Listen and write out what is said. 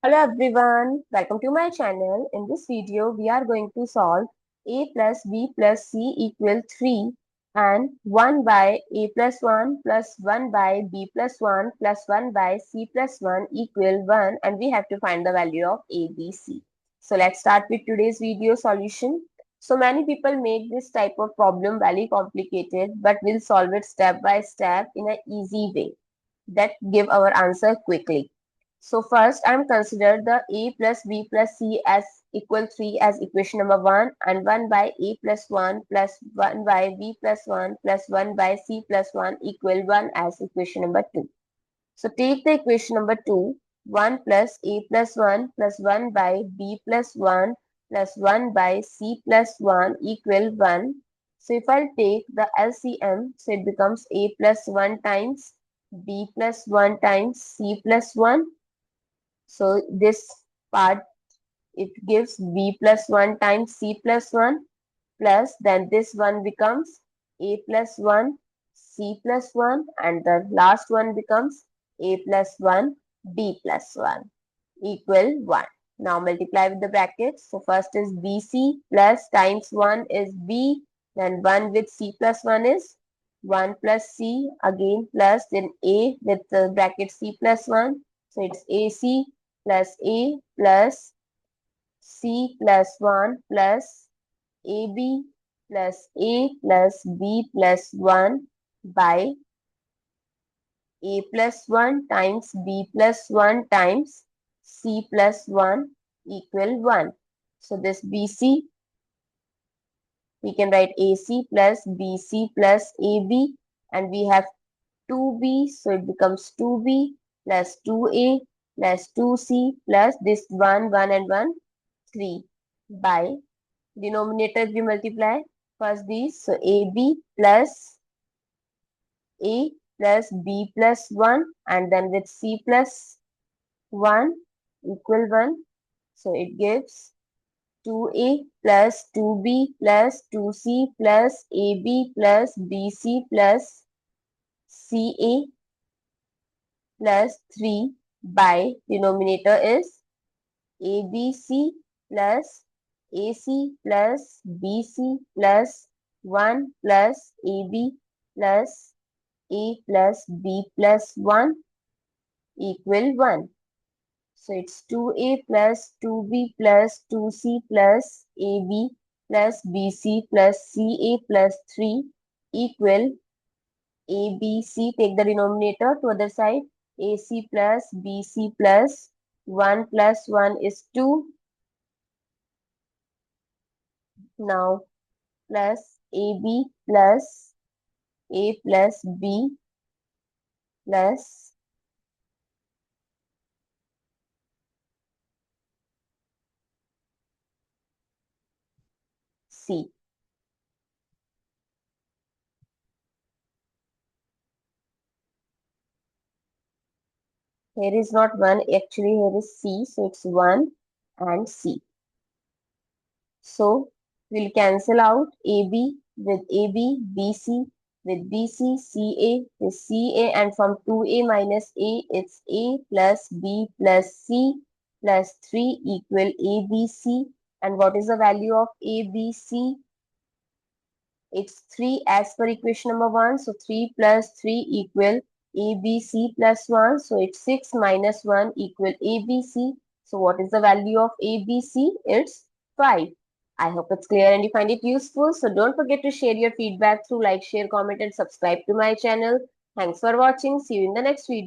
Hello everyone, welcome to my channel. In this video, we are going to solve a plus b plus c equal 3 and 1 by a plus 1 plus 1 by b plus 1 plus 1 by c plus 1 equal 1, and we have to find the value of a, b, c. So let's start with today's video solution. So many people make this type of problem very complicated, but we'll solve it step by step in an easy way that give our answer quickly. So first I'm consider the a plus b plus c as equal 3 as equation number 1, and 1 by a plus 1 plus 1 by b plus 1 plus 1 by c plus 1 equal 1 as equation number 2. So take the equation number 2, 1 plus a plus 1 plus 1 by b plus 1 plus 1 by c plus 1 equal 1. So if I take the LCM, so it becomes a plus 1 times b plus 1 times c plus 1. So this part, it gives b plus 1 times c plus 1, plus then this one becomes a plus 1 c plus 1, and the last one becomes a plus 1 b plus 1 equal 1. Now multiply with the brackets. So first is bc plus times 1 is b, then 1 with c plus 1 is 1 plus c, again plus, then a with the bracket c plus 1. So it's ac plus a plus c plus 1 plus ab plus a plus b plus 1 by a plus 1 times b plus 1 times c plus 1 equal 1. So this bc, we can write ac plus bc plus ab, and we have 2b, so it becomes 2b plus 2a plus 2c plus this 1 and 1 3 by denominator we multiply first these, so ab plus a plus b plus 1, and then with c plus 1 equal 1. So it gives 2a plus 2b plus 2c plus ab plus bc plus ca plus 3 by denominator is abc plus ac plus bc plus 1 plus ab plus a plus b plus 1 equal 1. So it's 2a plus 2b plus 2c plus ab plus bc plus ca plus 3 equal abc. Take the denominator to other side. ac plus bc plus 1 plus 1 is 2. Now plus ab plus a plus b plus c. Here is not 1, actually here is c, so it's 1 and c. So we'll cancel out AB with AB, BC with BC, CA with CA, and from 2A minus A, it's A plus B plus C plus 3 equal ABC. And what is the value of ABC? It's 3 as per equation number 1. So 3 plus 3 equal ABC plus 1. So it's 6 minus 1 equal ABC. So what is the value of ABC? It's 5. I hope it's clear and you find it useful. So don't forget to share your feedback through like, share, comment, and subscribe to my channel. Thanks for watching. See you in the next video.